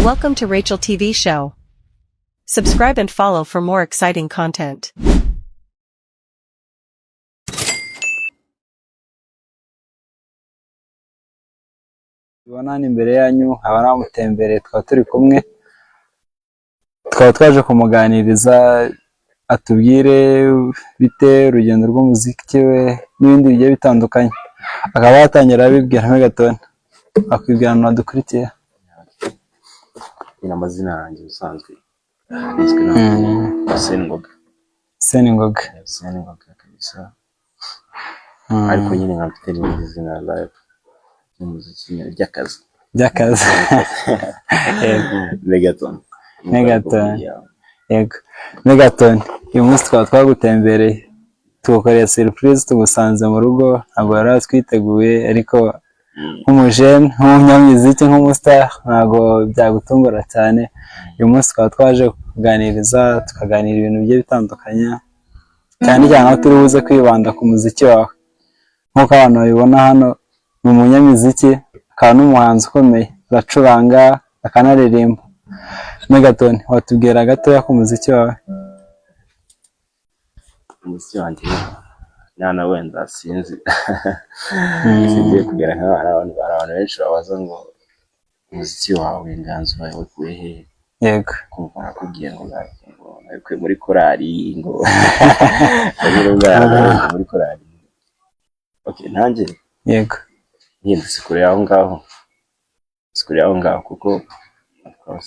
Welcome to Rachel TV Show. Subscribe and follow for more exciting content. Ibonani imbere yanyu aba namutembere twa turi kumwe twaba twaje kumuganiriza atubwire bite urugendo rw'umuziki we n'ibindi bigiye bitandukanye akaba yatangira abibwira hamwe gatone akwibwira no dukurikiye ina mazina yanjye usanzwe izwi na Seningoga kabisa ariko nyine nkafite izina live umuziki ry'akazi Megaton yego Megaton uyu munsi twaba twagutembereye tugukoreye surprise tugusanze mu rugo ntabwo yari twiteguye ariko nk'umujene nk'umunyamuziki nk'umustar ntabwo byagutungura cyane uyu munsi twaba twaje kuganiriza tukaganira ibintu bigiye bitandukanye cyane cyane aho turi buze kwibanda ku muziki wawe nk'uko abantu babibona hano ni umunyamuziki akaba n'umuhanzi ukomeye aracuranga akanaririmba Megaton watubwira gatoya ku muziki wawe umuziki wanjye nana wenda sinzi singiye kugera nk'abantu benshi babaza ngo umuziki wawe inganzo wawe ukuye he yego kumva nakubwiye ngo nakuye muri korali ngo muri korali okay nanjye yego yindi sikure aho ngaho kuko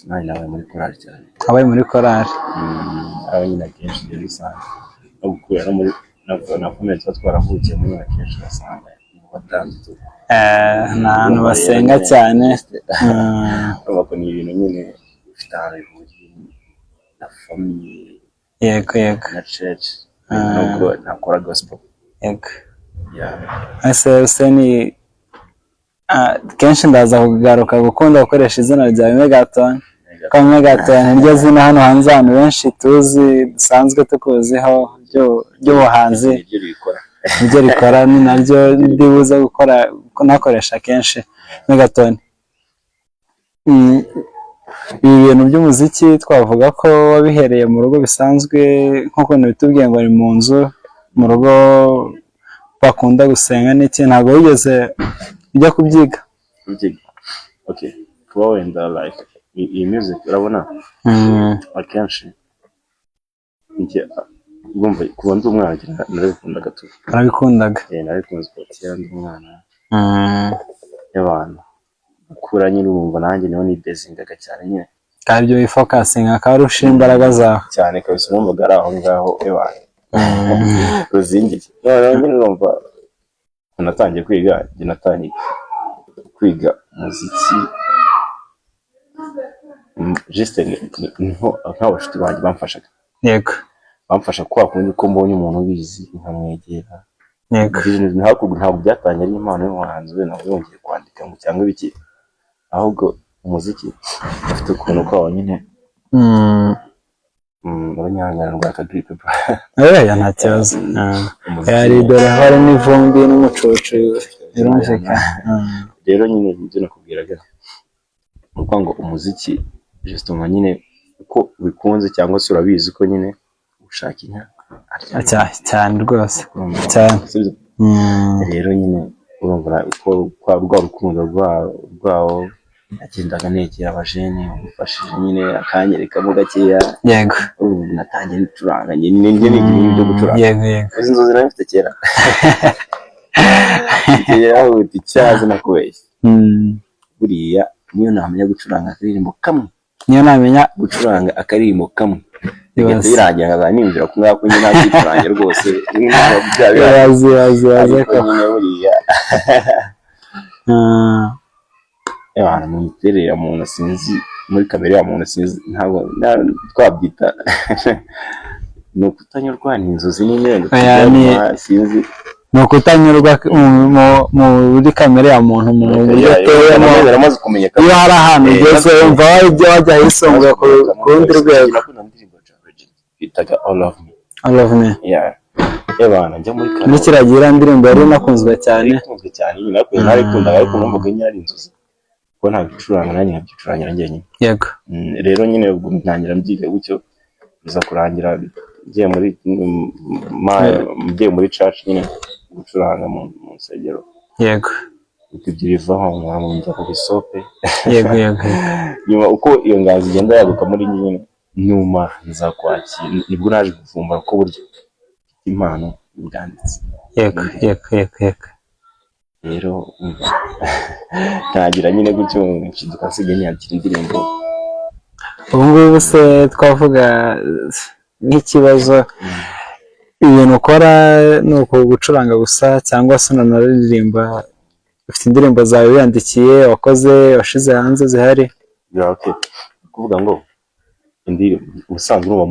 nani nawe muri korali cyane abaye muri korali aba nyine akenshi ibyo bisanzwe no gukura no muri nakomeza twaravukiye muri akenshi basanga batandatu n'abantu basenga cyane urabona ko ni ibintu nyine bifite ahantu bihuriye na famille yego na church nubwo nakora gospel yego ese ni kenshi ndaza kugaruka gukunda gukoresha izina rya Megaton ko Megaton niryo zina hano hanze abantu benshi tuzi dusanzwe tukuziho ry'ubuhanzi niryo rikora ni naryo ndibuza gukora nakoresha kenshi Megaton ibi bintu by'umuziki twavuga ko wabihereye mu rugo bisanzwe nk'uko bitubwiye ngo ni mu nzu mu rugo bakunda gusenga n'iki ntabwo wigeze ujya kubyiga okay kuba wenda like iyi music urabona akenshi njye ngumva kuba ndi umwana narabikundaga tu narabikunze kuba ndi umwana y'abantu ukura nyine urumva nanjye niho nidezingaga cyane nyine kandi ibyo wifokasinga akaba ari ushyira imbaraga zawe cyane kabisa numvaga ari aho ngaho y'abantu ruzingiye noneho nyine urumva natangiye kwiga umuziki juste niho nk'abashuti banjye bamfashaga yego bamfasha kwa kundi ko mbonye umuntu ubizi nkamwegera yego ntabwo byatangiye ari impano y'umuhanzi we ntabwo yongeye kwandika ngo cyangwa ibiki ahubwo umuziki ufite ukuntu kwawo nyine abanyarwanda rwaka gripe nta kibazo yari dore hari n'ivumbi n'umucucu birumvikana rero nyine ibyo nakubwiraga uko ngo umuziki justement nyine uko bikunze cyangwa se urabizi ko nyine ushaka inka cyane rwose cyane rero nyine urumva uko rwa rukundo rwawo nagendaga negera abajene umufashije nyine akanyerekamo gakeya yego natangiye nicuranga nyine n'ibintu byo gucuranga yego izi nzozi nari mfite kera aho icyazi nakubeshye buriya niyo namenya gucuranga akaririmbo kamwe bigahita birangira nkaza ninjira ku ngako nyine nakicurange rwose yazi ko nyine buriya abantu mu miterere ya muntu sinzi muri kamere ya muntu sinzi ntabwo twabyita ni ukutanyurwa n'inzozi n'imyenda sinzi ni ukutanyurwa muri kamere ya muntu mu buryo ateyemo iyo hari ahantu ugeze wumva wajya yisumbuye ku rundi rwego bitaga all of me ebana njya muri kare nikiragira indirimbo yari nakunzwe cyane nyine nakundaga ariko numvaga nyari inzozi kuko nta bicuranga nanjye nkabyicurangira njyenyine. yego Rero nyine ubwo ntangira mbyiga gutyo biza kurangira ngiye muri church nyine gucuranga mu nsengero. yego Ibyo bivaho njya ku bisope. yego Nyuma uko iyo nganzo igenda yaguka muri nyine nyuma nza kwakira nibwo naje kuvumbura ko burya impano byanditse. yego Rero ntagira nyine gutyo nshiduka nsigaye ntiyakira indirimbo. ubu ngubu se twavuga nk'ikibazo ibintu ukora ni uko gucuranga gusa cyangwa se unanaririmba? Ufite indirimbo zawe wiyandikiye wakoze washize hanze zihari? Okay, kuvuga ngo indirimbo ubusanzwe uba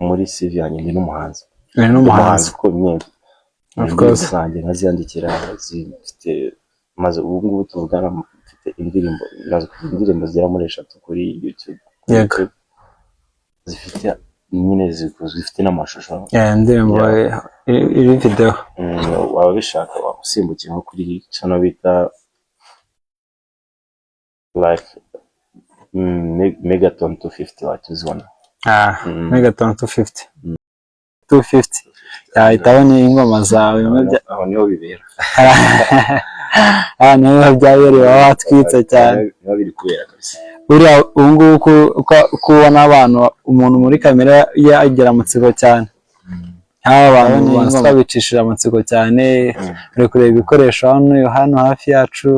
muri CV yanjye ni n'umuhanzi. Ni n'umuhanzi ko nyine of course zanjye nkaziyandikira zifite maze ubu ngubu tuvugana mfite indirimbo zigera muri 3 kuri YouTube. yego Zifite nyine zifite n'amashusho. indirimbo iri video. Waba bishaka wagusimbukira nko kuri channel bita like Megaton 250 watuzibona. Megaton 250 yahitaho ingoma zawe aho niho bibera. niho byabereye baba batwitse cyane. Niho biri kubera kabisa. Uriya ubu ngubu kubona abantu umuntu muri kamera yagira amatsiko cyane. Abantu twabicishije amatsiko cyane, uri kureba ibikoresho hano hafi yacu,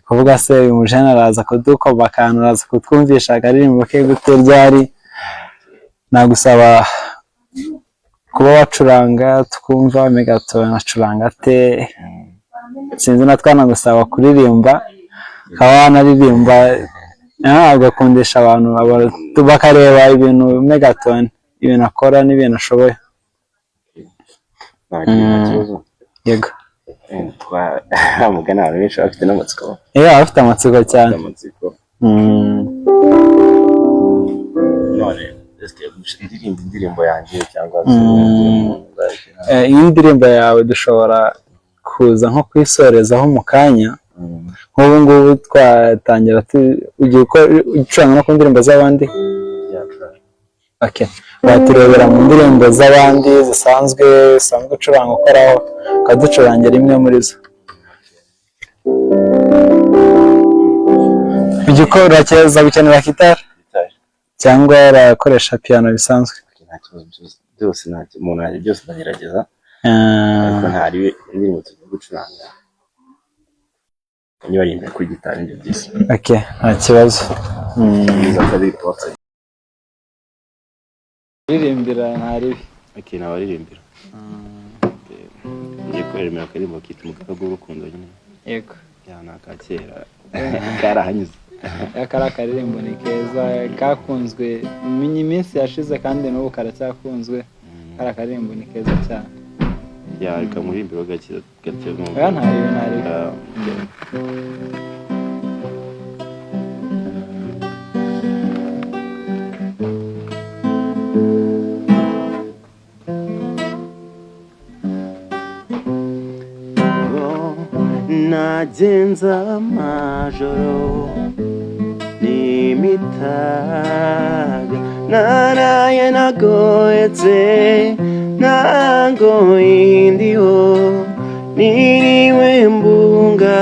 kuvuga se uyu mujene araza kudukoma akantu, araza kutwumvisha akaririmbo ke gute ryari. Nagusaba kuba wacuranga tukumva Megaton acuranga ate, sinzi na twanagusaba kuririmba ukaba wanaririmba agakundisha abantu bakareba ibintu Megaton ibintu akora n'ibintu ashoboye. Yego mugana abantu benshi bafite n'amatsiko. Afite amatsiko cyane. None indirimbo yanjye cyangwa indirimbo yawe dushobora kuza nko kwisorezaho mu kanya. Nk'ubu ngubu twatangira ugiye ucuranga no ku ndirimbo z'abandi. Okay, baturebera mu ndirimbo z'abandi zisanzwe ucuranga ukoraho ukaducurangira imwe muri zo. Igikora cyeza gukenera gitari cyangwa urakoresha piano bisanzwe? Byose umuntu ari byose ndagerageza. Ariko ntari indirimbo turi gucuranga niba ari kuri gitari ndio byiza. Okay, nta kibazo. Iririmbira ntari. Okay, nabaririmbira. Ngiye kweremera akarimbo kita Umugaga w'urukundo nyine. Yego. Yana kakera. Karahanyuze. Yakara karirimbo ni keza kakunzwe iminsi yashize kandi n'ubu karacyakunzwe. Kara karirimbo ni keza cyane. Reka murimbiro gake mu. Ntari. Nagenza amajoro n'imitaga naraye nagohetse ntango indiho niriwe mbunga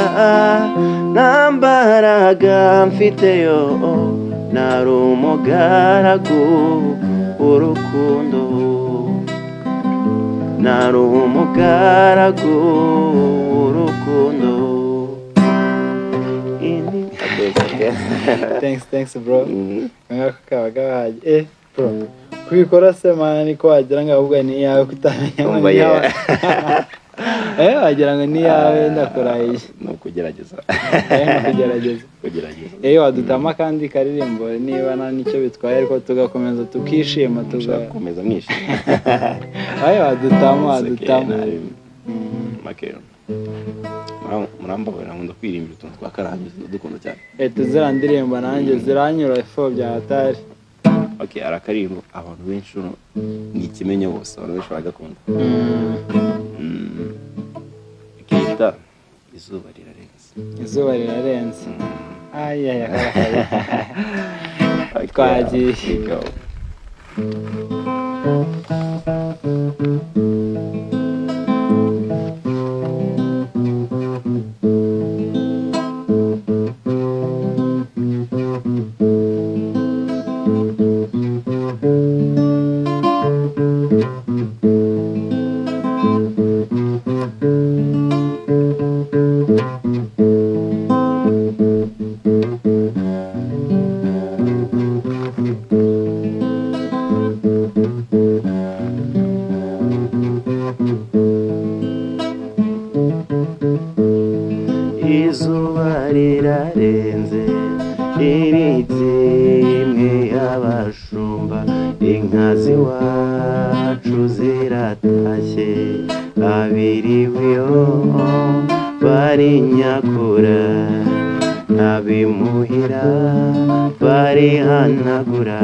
nambaraga mfiteyo nari umugaragu w'urukundo nari umugaragu w'urukundo. Thanks bro. Ngako kabagahaje bro. Kubikora se man niko wagira ngo ahubwo ni yawe kutamenya ngo ni yawe. Wagira ngo ni yawe ndakoraye. No kugerageza. Kugerageza. Wadutama kandi karirimbo niba nta nicyo bitwaye ariko tugakomeza tukishima tugakomeza mwishima. Wadutama. Makero. Murambabara nkunda kwirimbira utuntu twakarangiza dukunda cyane. Tuzira ndirimbo nanjye ziranyura ifo bya hatari. Okay, arakarimbo abantu benshi ni ikimenye bose abantu benshi bagakunda. Kita izuba rirarenze. izuba rirarenze. Ayaya twagiye. Izuba rirarenze ibiti imwe y'abashumba inka z'iwacu ziratashye abiriwiyo bari nyakura abimuhira barihanagura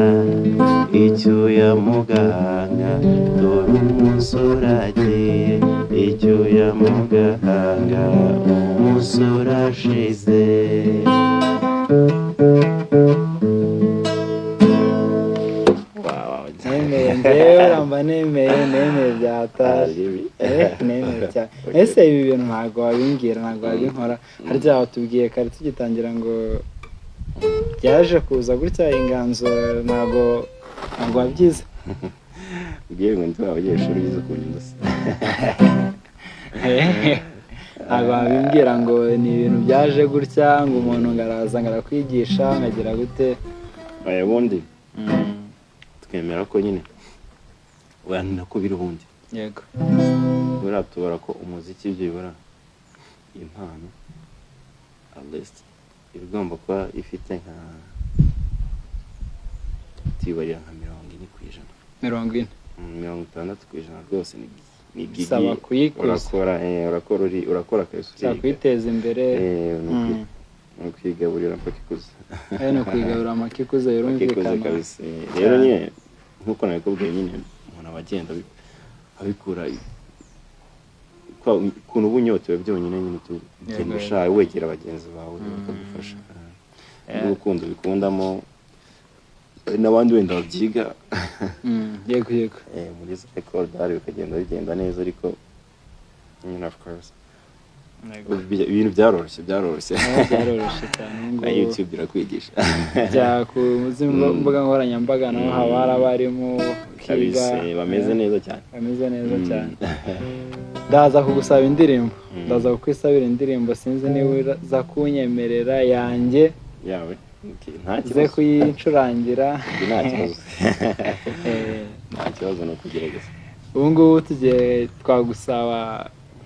icyuya muganga dore umunsi uragiye icyuya muganga umunsi urashize. Nemeye njyewe uramba nemeye byataje. Nemeye cyane. Ese ibi bintu ntabwo wabimbwira, ntabwo wabinkora, harya watubwiye kare tugitangira ngo byaje kuza gutya inganzo, ntabwo wabyize. Ubwiye ngo ndi abanyeshuri bize kunyuza. Ntabwo wabimbwira ngo ni ibintu byaje gutya ngo umuntu ngaraza ngarakwigisha nkagira gute. Ubundi twemera ko nyine wenda ko biri ubundi. Yego. Buriya tubara ko umuziki byibura impano at least igomba kuba ifite nka tibarira nka 40%. 50% rwose ni gigi. Saba kuyikuza. Urakora akazi. Saba kwiteza imbere. No kwigaburira mpaka ikuze. No kwigaburira mpaka ikuze birumvikana. Rero nyine nkuko nabikubwiye nyine umuntu abagenda abikura kuntu ubunyotewe byonyine nyine tugenda ushaka wegera bagenzi bawe bakagufasha. Urukundo bikundamo n'abandi wenda babyiga. Yego. Muri record hari bikagenda neza ariko nyine of course ibintu byaroroshye cyane ngo YouTube irakwigisha ku mbuga nkoranyambaga naho haba hari abarimu kiga bameze neza cyane ndaza kugusaba indirimbo, ndaza kukwisabira indirimbo, sinzi niba uza kunyemerera yanjye yawe. Nta kibazo ze kuyicurangira. Nta kibazo no kugerageza. Ubu ngubu tugiye twagusaba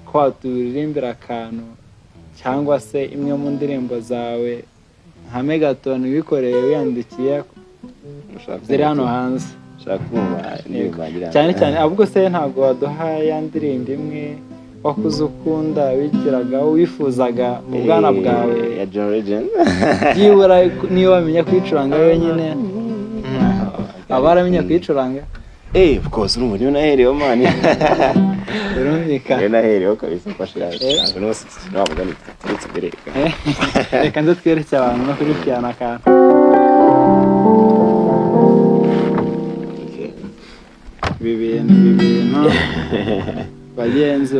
ko waturirimbira akantu cyangwa se imwe mu ndirimbo zawe nka Megaton wikoreye wiyandikiye ziri hano hanze. Cyane ahubwo se ntabwo waduha ya ndirimbo imwe wakuze ukunda wigiraga wifuzaga mu bwana bwawe ya John Legend byibura niyo wamenya kwicuranga wenyine abaramenya kwicuranga. Of course urumuri nahereyo mani birumvikana nahereyo kabisa mfashira ntabwo ntabwo ndetse bereka reka nze twereke abantu no kuri piano akantu. Ibi bintu bagenzi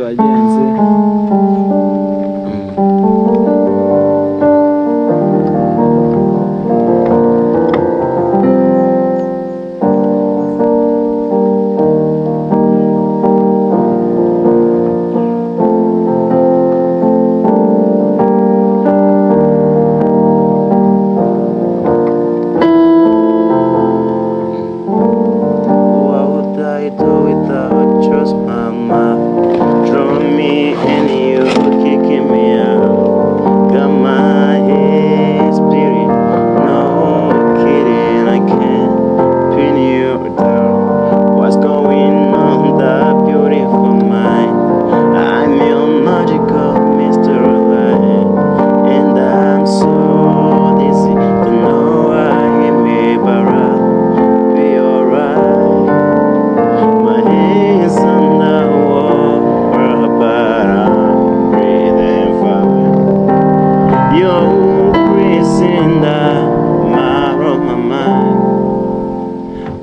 without just mama draw me and you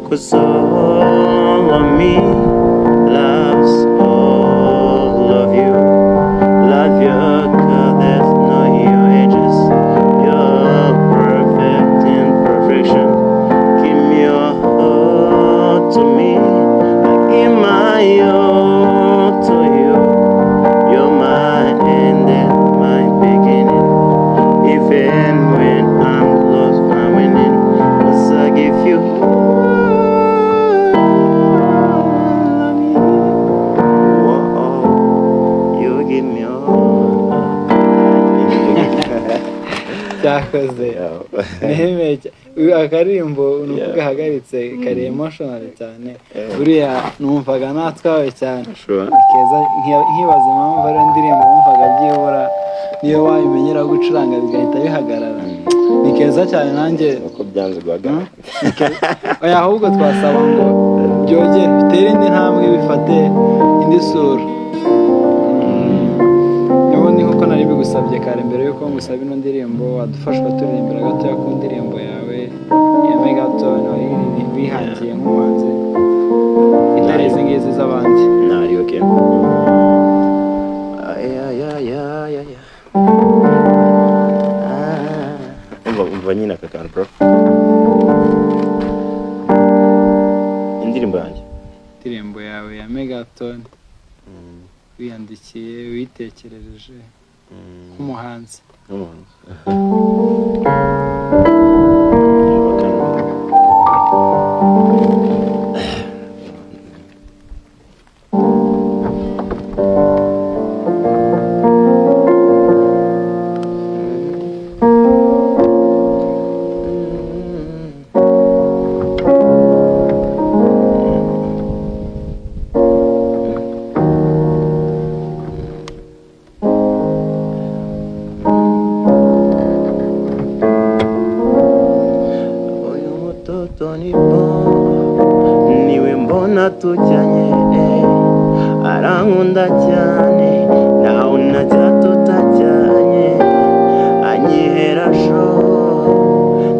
'cause all of me loves all of you. Love you 'cause there's no your edges. You're perfect in perfection. Give me your heart to me. I give my all to you. You're my end and my beginning. Even when I'm lost, I'm winning. 'Cause I give you all of me. Whoa, you give me all. cyakoze nemeye akaririmbo nuko gahagaritse kari emotional cyane buriya numvaga natwawe cyane keza nkibaza impamvu ari indirimbo wumvaga byibura niyo wayimenyera gucuranga bigahita bihagarara ni keza cyane nanjye uko byanze guhagarara oya ahubwo twasaba ngo byongere bitere indi ntambwe bifate indi sura ubundi nkuko nari bigusabye kare mbere yuko ngusaba ino ndirimbo wadufashwa turirimbira gatoya ku ndirimbo yawe ya Megaton wihangiye nk'umuhanzi itari izi ngizi z'abandi nari okay umva nyine aka kantu bro indirimbo yanjye indirimbo yawe ya Megaton wiyandikiye witekerereje nk'umuhanzi niwe mbona tujyanye arankunda cyane nawe unajya tutajyanye anyihera sho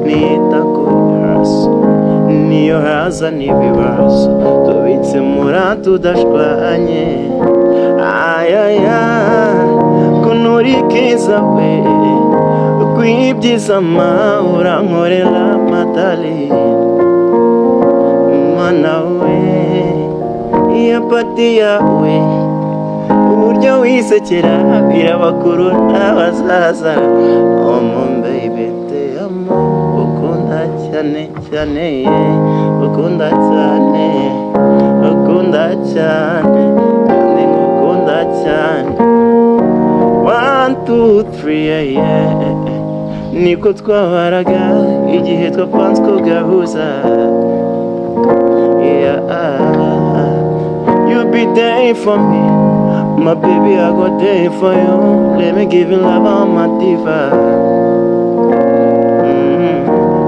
nita ku bibazo niyo haza n'ibibazo tubitsemura tudashwanye ayaya kunuri keza we kwibyiza ma urankorera matali nawe iyo pati yawe uburyo wisekera birabakuru n'abasaza baby te amo ukunda cyane cyane ukunda cyane ukunda cyane kandi ngukunda cyane 1 2 3 yeah niko twabaraga igihe twapanze ko gahuza you be there for me, my baby. I go there for you. Let me give you love on my diva.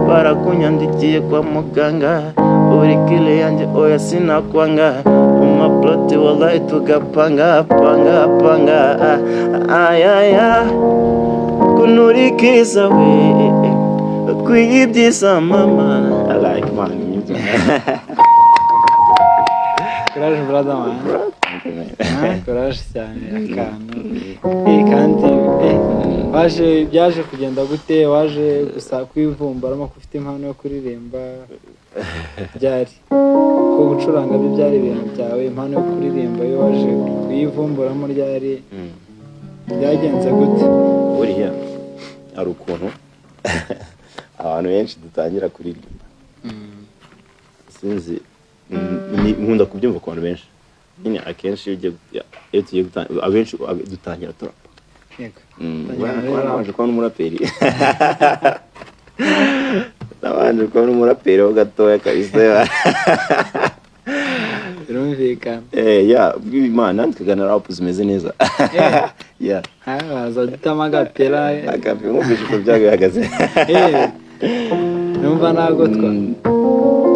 Barakunyandikiye kwa muganga, uri kile yanje oya sinakwanga. Umaploti wallahi tugapanga panga panga. Ayaya kunurikiza we kwibyiza mama. I like my music. Courage brother man. Courage cyane akantu kandi byaje kugenda gute waje gusa kwivumbaramo ko ufite impano yo kuririmba byari ko gucuranga byari ibintu byawe impano yo kuririmba yo waje kuyivumburamo ryari byagenze gute buriya ari ukuntu abantu benshi dutangira kuririmba sinzi nkunda kubyumva ku bantu benshi nyine akenshi iyo tugiye gutangira abenshi dutangira turapa yego nabanje kuba n'umuraperi nabanje kuba n'umuraperi ho gatoya kabisa birumvikana bw'Imana tukagana rap zimeze neza haza dutama agapera mwumvise uko byagahagaze numva ntabwo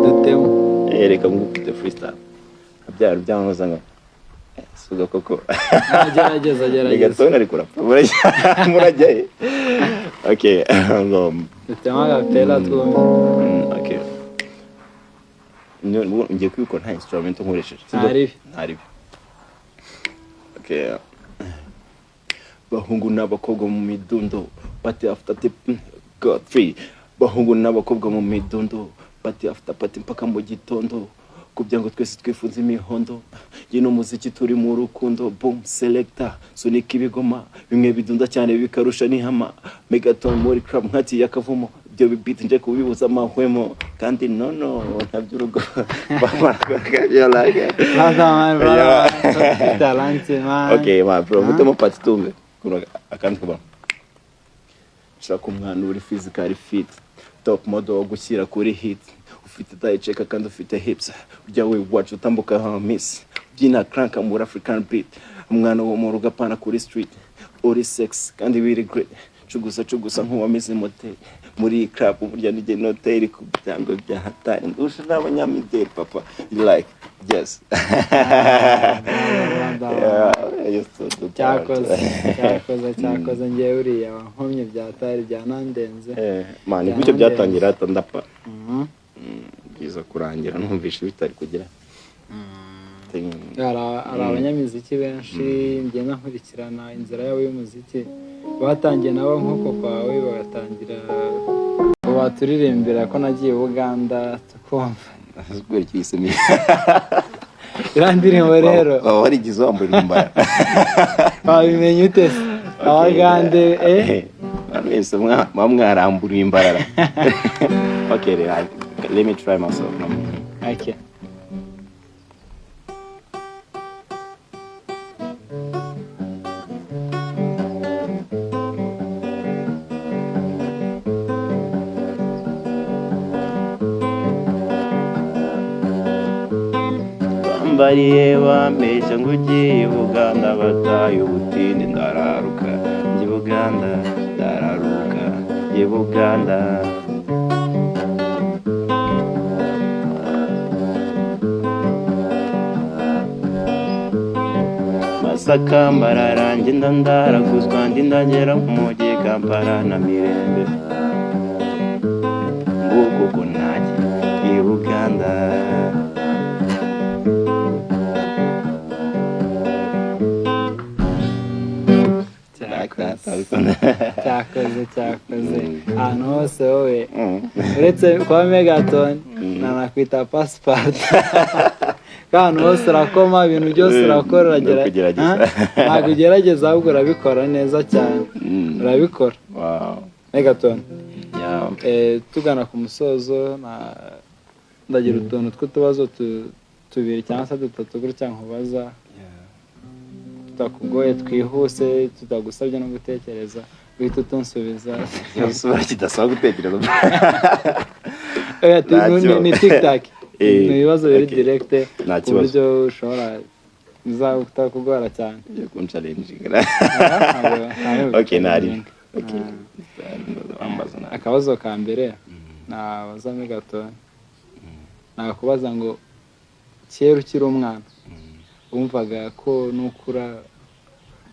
dutemo reka ngufite freestyle abyara byanoza ngo suga koko gerageza Megaton ari kurapa murajyaye okay dutema agapera twumve okay ngiye kubikora nta instrument nkoresheje ntaribi okay bahungu n'abakobwa mu midundo party after tip got free bahungu n'abakobwa mu midundo party after party mpaka mu gitondo kugira ngo twese twifuze imihondo yino muziki turi mu rukundo boom selector sunika ibigoma bimwe bidunda cyane bikarusha n'ihama Megaton muri club nkati yakavumo byo bibit nje kubibuza amahwemo kandi no ntabyurugo bakora like talent man okay man bro mutemo part 2 akandi kuba shaka umwana uri physically fit top model wo gushyira kuri hit ufite tayi cheka kandi ufite hips ujya we watch utambuka ha miss byina crank muri African beat umwana wo mu rugapana kuri street uri sex kandi biri great cugusa nk'uwamize motel muri club burya nije hotel ku byango bya hatari ndusha n'abanyamideli papa like yes cyakoze ngiye uriya wankomye byatari byanandenze man ibyo byatangira atandapa biza kurangira numvishe bitari kugira hari abanyamiziki benshi ngenda nkurikirana inzira yabo y'umuziki batangiye nabo nk'uko kwawe bagatangira baturirimbira ko nagiye Uganda tukumva kubera iki yisemi irandirimbo rero warigize wambura imbara babimenye ute abagande mwese mwamwarambura imbara okay let me try myself now. Okay. bambariye bambeshya ngo ugiye Uganda bataye ubutinde ndararuka njye Uganda ndararuka njye Uganda Masaka Mbarara ngenda ndaraguzwa ndi ndagera mu mujyi Kampala na Mirembe nguko naje i Uganda cyakoze ahantu hose wowe uretse kwa Megaton nanakwita passport ahantu hose urakoma ibintu byose urakora ntabwo ugerageza ahubwo urabikora neza cyane urabikora Megaton tugana ku musozo ndagira utuntu tw'utubazo tubiri cyangwa se dutatu gutya nkubaza tutakugoye twihuse tutagusabye no gutekereza uhita utunsubiza yasubira kidasaba gutekereza ni TikTok ni ibibazo biri direct ku buryo ushobora utakugora cyane yo kuncalenjinga okay nari okay akabazo ka mbere nabaza Megaton nakubaza ngo kera ukiri umwana wumvaga ko nukura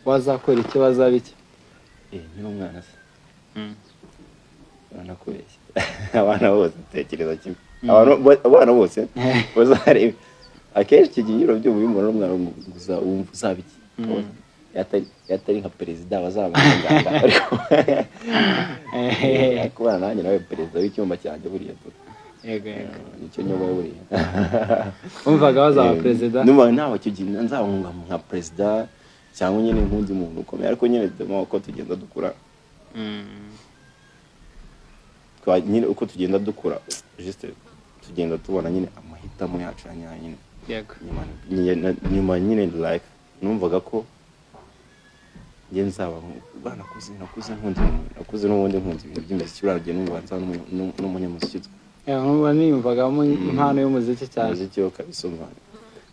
wazakora iki wazaba iki ni umwana se bana kubeshya abana bose tekereza kimwe abana bose bazareba akenshi ikigiro by'ubuyumura n'umwana gusa wumva uzaba iki yatari nka perezida bazabanganga ariko kubana nanjye nawe perezida w'icyumba cyanjye buriya yego nicyo nyoboye buriya wumvaga wazaba perezida numva ntawe kigira nzabunga nka perezida cyangwa nyine nkundi muntu ukomeye ariko nyine demo ko tugenda dukura nyine uko tugenda dukura juste tugenda tubona nyine amahitamo yacu nyine yego nyuma nyine like numvaga ko nge nzaba nakuze n'ubundi nkundi ibintu by'imiziki uragiye numva nzaba n'umunyamuziki numva niyumvagamo impano y'umuziki cyane umuziki wo kabisumva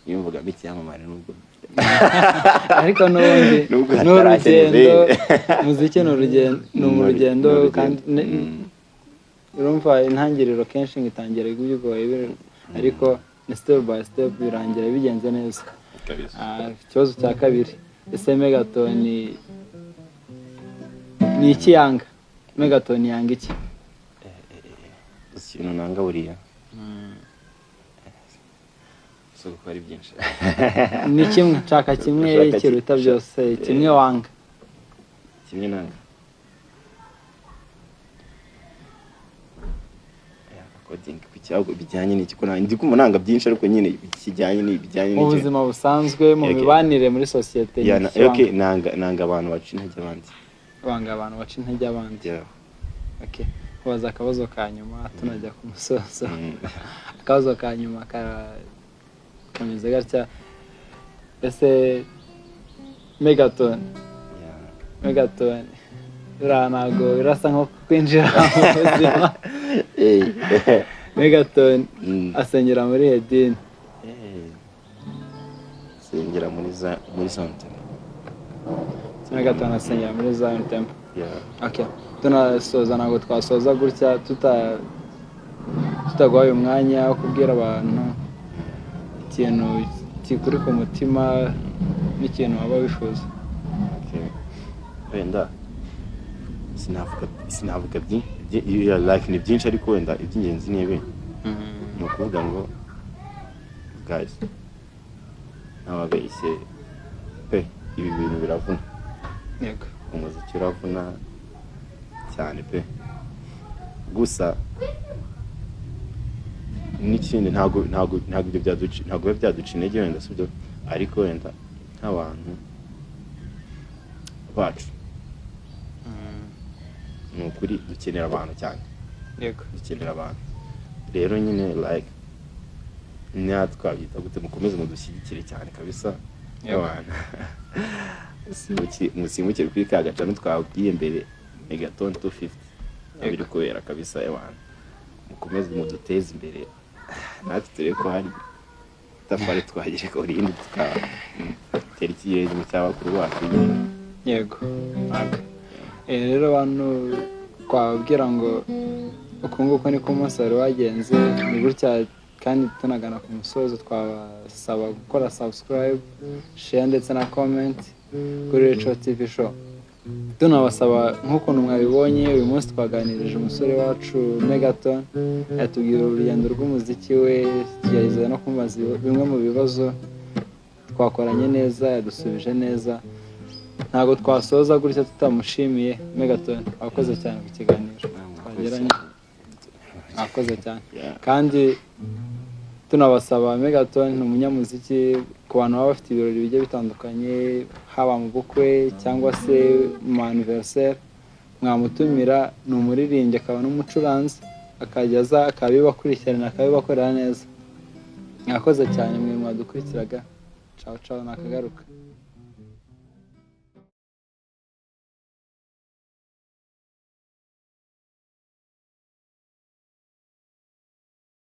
niyumvaga icyamamare nubwo ariko n'urugendo umuziki ni urugendo kandi urumva intangiriro kenshi ngitangira bigoye ariko ni step by step birangira bigenze neza ikibazo cya kabiri ese Megaton ni iki yanga Megaton yanga iki ikintu nanga buriya so kuko ari byinshi ni kimwe nshaka kimwe Ushaka kiruta byose kimwe wanga kimwe nanga coding ku cyago bijyanye n'iki ko ndi kumunanga byinshi ariko nyine kijyanye n'ibijyanye mu buzima busanzwe mu mibanire muri societe okay nanga abantu baca intege abandi wanga abantu baca intege abandi okay kubaza akabazo ka nyuma tunajya ku musozo akabazo ka nyuma kameze gatya ese Megaton ntago birasa nko kwinjira mu buzima Megaton asengera muri Edini asengera muri Zion Temple Megaton asengera muri Zion Temple okay tunasoza ntabwo twasoza gutya tutaguhaye umwanya wo kubwira abantu ikintu kikuri ku mutima n'ikintu waba wifuza wenda sinavuga like ni byinshi ariko wenda iby'ingenzi ni ibi ni ukuvuga ngo guys ntababeshye pe ibi bintu biravuna yego umuziki uravuna cyane pe gusa n'ikindi ntabwo ibyo byaduca intege wenda sibyo ariko wenda nk'abantu bacu ni ukuri dukenera abantu cyane yego dukenera abantu rero nyine like twabyita gute mukomeze mudushyigikire cyane kabisa abantu musimukire kuri ka gacano twabwiye mbere Megaton 250 abiri kubera kabisa abantu mukomeze muduteze imbere natwe turebe ko hari tafari twagire ko rindi tukatera ikirenge mu cyabakuru bacu yego rero abantu twababwira ngo uku nguku niko umunsi wari wagenze ni gutya kandi tunagana ku musozo twabasaba gukora subscribe share ndetse na comment kuri Reco TV show tunabasaba nk'ukuntu mwabibonye uyu munsi twaganirije umusore wacu Megaton yatubwira urugendo rw'umuziki we yageze no kumbaza bimwe mu bibazo twakoranye neza yadusubije neza ntabwo twasoza gutya tutamushimiye Megaton wakoze cyane ku kiganiro twagiranye wakoze cyane kandi tunabasaba Megaton ni umunyamuziki ku bantu baba bafite ibirori bigiye bitandukanye haba mu bukwe cyangwa se mu anniversaire mwamutumira ni umuririmbyi akaba n'umucuranzi akajyaza akabibakurikirana akabibakorera neza mwakoze cyane mwe mwadukurikiraga ciao nakagaruka